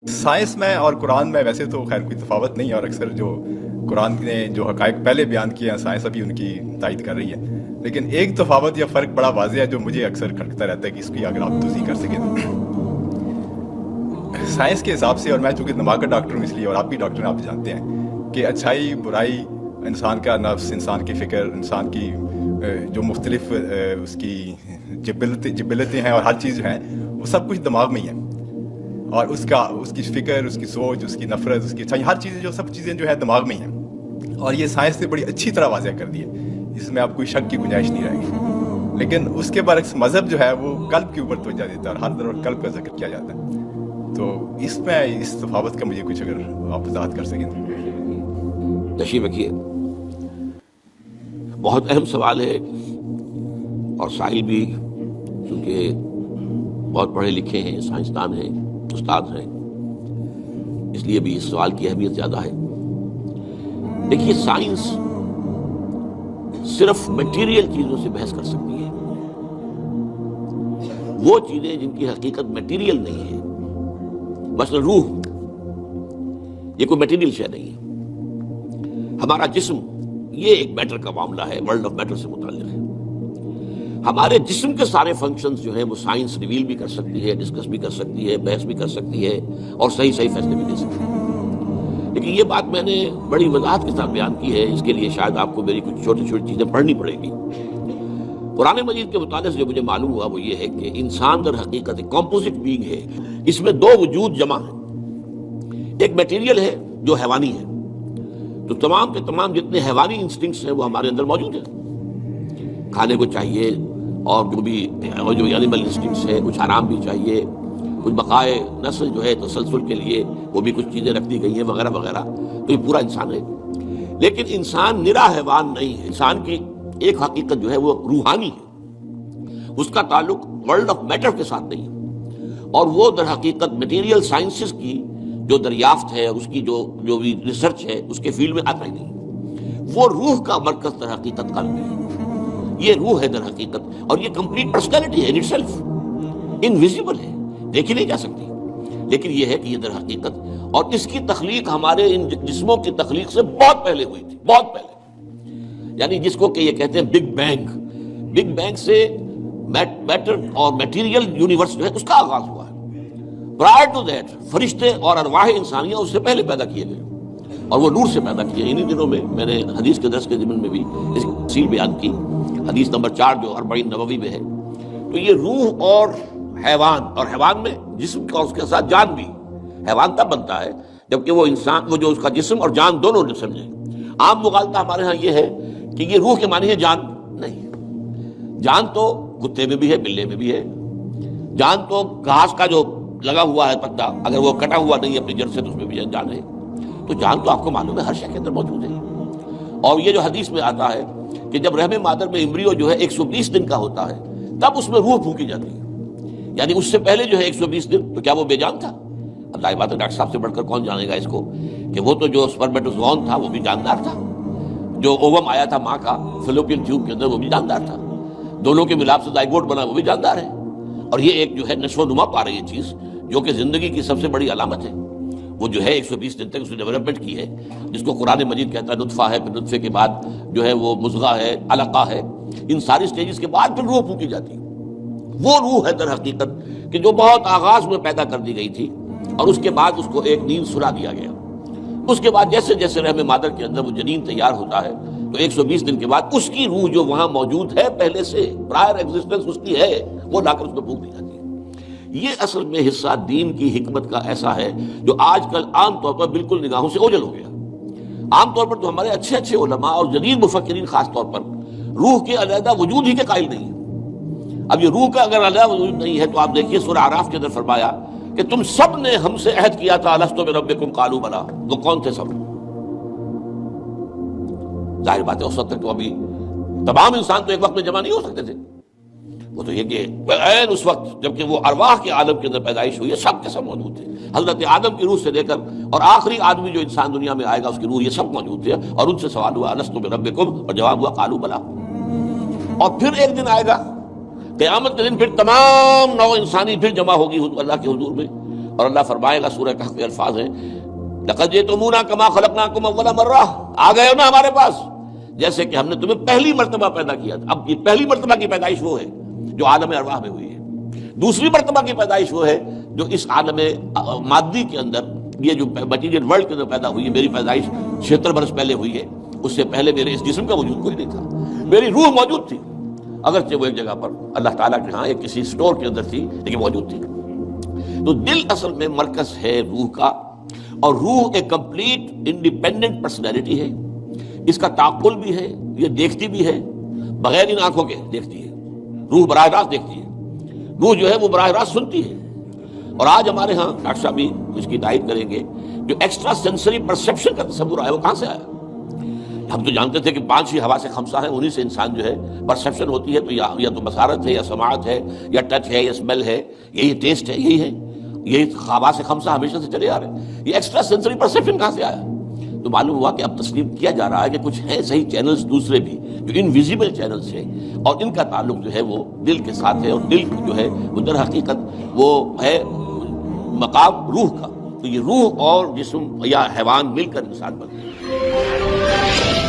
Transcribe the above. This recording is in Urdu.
سائنس میں اور قرآن میں ویسے تو خیر کوئی تفاوت نہیں ہے، اور اکثر جو قرآن نے جو حقائق پہلے بیان کیے ہیں سائنس ابھی ان کی تائید کر رہی ہے، لیکن ایک تفاوت یا فرق بڑا واضح ہے جو مجھے اکثر کھٹکتا رہتا ہے کہ اس کی اگر آپ توضیح کر سکیں سائنس کے حساب سے، اور میں چونکہ دماغ کا ڈاکٹر ہوں اس لیے، اور آپ بھی ڈاکٹر ہیں، آپ جانتے ہیں کہ اچھائی برائی، انسان کا نفس، انسان کی فکر، انسان کی جو مختلف اس کی جبلتیں ہیں اور ہر چیز جو ہیں وہ سب کچھ دماغ میں ہی ہے، اور اس کی فکر، اس کی سوچ، اس کی نفرت، اس کی اچھائی، ہر چیزیں جو سب چیزیں جو ہے دماغ میں ہی ہیں، اور یہ سائنس نے بڑی اچھی طرح واضح کر دی ہے، اس میں اب کوئی شک کی گنجائش نہیں رہے گی۔ لیکن اس کے برعکس مذہب جو ہے وہ قلب کے اوپر توجہ دیتا ہے اور ہر طرف قلب کا ذکر کیا جاتا ہے، تو اس میں اس تفاوت کا مجھے کچھ اگر آپ وضاحت کر سکیں تو۔ تشریف رکھیے، بہت اہم سوال ہے، اور سائل بھی چونکہ بہت پڑھے لکھے ہیں، سائنسدان ہیں، استاد ہیں، اس لیے بھی اس سوال کی اہمیت زیادہ ہے۔ دیکھیے، سائنس صرف میٹیریل چیزوں سے بحث کر سکتی ہے، وہ چیزیں جن کی حقیقت میٹیریل نہیں ہے، مثلا روح، یہ کوئی میٹیریل شے نہیں ہے۔ ہمارا جسم یہ ایک میٹر کا معاملہ ہے، ورلڈ آف میٹر سے متعلق ہے۔ ہمارے جسم کے سارے فنکشنز جو ہیں وہ سائنس ریویل بھی کر سکتی ہے، ڈسکس بھی کر سکتی ہے، بحث بھی کر سکتی ہے، اور صحیح فیصلے بھی دے سکتی ہے۔ لیکن یہ بات میں نے بڑی وضاحت کے ساتھ بیان کی ہے، اس کے لیے شاید آپ کو میری کچھ چھوٹی چھوٹی چیزیں پڑھنی پڑیں گی۔ قرآن مجید کے مطالعے سے جو مجھے معلوم ہوا وہ یہ ہے کہ انسان در حقیقت ایک کمپوزٹ بینگ ہے، اس میں دو وجود جمع ہیں، ایک میٹیریل ہے جو حیوانی ہے، تو تمام کے تمام جتنے حیوانی انسٹنکٹس ہیں وہ ہمارے اندر موجود ہیں، کھانے کو چاہیے، اور جو بھی جو اینیمل انسٹنکٹس ہے، کچھ آرام بھی چاہیے، کچھ بقائے نسل جو ہے تسلسل کے لیے وہ بھی کچھ چیزیں رکھ دی گئی ہیں وغیرہ وغیرہ، تو یہ پورا انسان ہے۔ لیکن انسان نرا حیوان نہیں ہے، انسان کی ایک حقیقت جو ہے وہ روحانی ہے، اس کا تعلق ورلڈ آف میٹر کے ساتھ نہیں ہے، اور وہ در حقیقت میٹیریل سائنسز کی جو دریافت ہے، اس کی جو بھی ریسرچ ہے اس کے فیلڈ میں آتا ہی نہیں۔ وہ روح کا مرکز در حقیقت قلب ہے، یہ روح ہے در حقیقت، اور یہ کمپلیٹ پرسنالٹی ہے ان اٹ سیلف، انویزیبل ہے، دیکھی نہیں جا سکتی، لیکن یہ ہے کہ یہ در حقیقت، اور اس کی تخلیق ہمارے ان جسموں کی تخلیق سے بہت پہلے ہوئی تھی، بہت پہلے، یعنی جس کو کہ یہ کہتے ہیں بگ بینگ، بگ بینگ سے میٹر اور میٹیریل یونیورس جو ہے اس کا آغاز ہوا ہے۔ پرائر ٹو دیٹ فرشتے اور ارواح انسانیہ اس سے پہلے پیدا کیے گئے، اور وہ نور سے پیدا کیے۔ انہی دنوں میں نے حدیث کے درس کے ضمن میں بھی اس کی تفصیل بیان کی، حدیث نمبر 4 جو 40 نبوی میں ہے۔ تو یہ روح اور حیوان، اور حیوان میں جسم کا، اس کے ساتھ جان بھی، حیوان تب بنتا ہے جبکہ وہ انسان، وہ جو اس کا جسم اور جان دونوں نے سمجھے۔ عام مغالطہ ہمارے ہاں یہ ہے کہ یہ روح کے معنی ہے جان، نہیں، جان تو کتے میں بھی ہے، بلے میں بھی ہے، جان تو گھاس کا جو لگا ہوا ہے پتا، اگر وہ کٹا ہوا نہیں اپنی جڑ سے تو اس میں بھی جان ہے، تو جان تو آپ کو معلوم ہے ہر شے کے اندر موجود ہے۔ اور یہ جو حدیث میں آتا ہے کہ جب رحم مادر میں امبریو جو ہے 120 دن کا ہوتا ہے تب اس میں روح پھونکی جاتی ہے، یعنی اس سے پہلے جو ہے 120 دن تو کیا وہ بے جان تھا؟ اللہ بات ہے، ڈاکٹر صاحب سے بڑھ کر کون جانے گا اس کو، کہ وہ تو جو سپرمیٹوزوون تھا وہ بھی جاندار تھا، جو اووم آیا تھا ماں کا فلوپین ٹیوب کے اندر وہ بھی جاندار تھا، دونوں کے ملاپ سے زائگوٹ بنا وہ بھی جاندار ہے۔ اور یہ ایک جو ہے نشو و نما پا رہی ہے چیز، جو کہ زندگی کی سب سے بڑی علامت ہے، وہ جو ہے 120 دن تک اس نے ڈیولپمنٹ کی ہے، جس کو قرآن مجید کہتا ہے نطفہ ہے، پھر نطفے کے بعد جو ہے وہ مضغہ ہے، علقہ ہے، ان ساری سٹیجز کے بعد پھر روح پھونکی جاتی ہے۔ وہ روح ہے در حقیقت کہ جو بہت آغاز میں پیدا کر دی گئی تھی، اور اس کے بعد اس کو ایک نیند سلا دیا گیا۔ اس کے بعد جیسے جیسے رحم مادر کے اندر وہ جنین تیار ہوتا ہے تو 120 دن کے بعد اس کی روح جو وہاں موجود ہے پہلے سے، پرائر ایگزسٹنس اس کی ہے، وہ لا کر اس میں پھونک دی جاتی ہے۔ یہ اصل میں حصہ دین کی حکمت کا ایسا ہے جو آج کل عام طور پر بالکل نگاہوں سے اوجھل ہو گیا۔ عام طور پر تو ہمارے اچھے اچھے علماء اور جدید مفکرین خاص طور پر روح کے علیحدہ وجود ہی کے قائل نہیں ہیں۔ اب یہ روح کا اگر علیحدہ وجود نہیں ہے تو آپ دیکھیے سورہ اعراف کے اندر فرمایا کہ تم سب نے ہم سے عہد کیا تھا الستو بربکم قالوا بلی، وہ کون تھے سب؟ ظاہر بات ہے اس وقت تک تو ابھی تمام انسان تو ایک وقت میں جمع نہیں ہو سکتے تھے، وہ تو یہ کہ عین اس وقت جبکہ وہ ارواح کے عالم کے اندر پیدائش ہوئی ہے سب کے سب موجود تھے، حضرت آدم کی روح سے لے کر اور آخری آدمی جو انسان دنیا میں آئے گا اس کی روح، یہ سب موجود تھے، اور ان سے سوال ہوا الستو بربکم، اور جواب ہوا قالوا بلی۔ اور پھر ایک دن آئے گا قیامت کے دن، پھر تمام نوع انسانی پھر جمع ہوگی اللہ کے حضور میں، اور اللہ فرمائے گا، سورہ کہف کے الفاظ ہیں، لقد جئتمونا کما خلقناکم اول مرہ، آ گئے ہو نا ہمارے پاس جیسے کہ ہم نے تمہیں پہلی مرتبہ پیدا کیا تھا۔ اب یہ پہلی مرتبہ کی پیدائش وہ ہے جو عالم ارواح میں ہوئی ہے، دوسری مرتبہ کی پیدائش وہ ہے جو اس عالم مادی کے اندر، یہ جو مٹیریل ورلڈ کے اندر پیدا ہوئی ہے۔ میری پیدائش 76 برس پہلے ہوئی ہے، اس سے پہلے میرے اس جسم کا وجود کوئی نہیں تھا، میری روح موجود تھی، اگرچہ وہ ایک جگہ پر اللہ تعالیٰ کے ہاں ایک کسی اسٹور کے اندر تھی، لیکن موجود تھی۔ تو دل اصل میں مرکز ہے روح کا، اور روح ایک کمپلیٹ انڈیپینڈنٹ پرسنالٹی ہے، اس کا تعقل بھی ہے، یہ دیکھتی بھی ہے، بغیر ان آنکھوں کے دیکھتی ہے، روح براہ راست دیکھتی ہے، روح جو ہے وہ براہ راست سنتی ہے۔ اور آج ہمارے ہاں ڈاکٹر صاحب بھی اس کی تائید کریں گے، جو ایکسٹرا سینسری پرسیپشن کا تصور آیا وہ کہاں سے آیا؟ ہم تو جانتے تھے کہ 5 ہی حواس خمسہ ہیں، انہی سے انسان جو ہے پرسیپشن ہوتی ہے، تو یا تو بصارت ہے، یا سماعت ہے، یا ٹچ ہے، یا اسمیل ہے، یہی ٹیسٹ ہے، یہی ہے، یہی حواس خمسہ ہمیشہ سے چلے آ رہے ہیں۔ یہ ایکسٹرا سینسری پرسیپشن کہاں سے آیا؟ تو معلوم ہوا کہ اب تسلیم کیا جا رہا ہے کہ کچھ ہیں صحیح چینلز دوسرے بھی جو انویزیبل چینلز ہیں، اور ان کا تعلق جو ہے وہ دل کے ساتھ ہے، اور دل جو ہے وہ در حقیقت وہ ہے مقام روح کا۔ تو یہ روح اور جسم یا حیوان مل کر انسان بنتے ہیں۔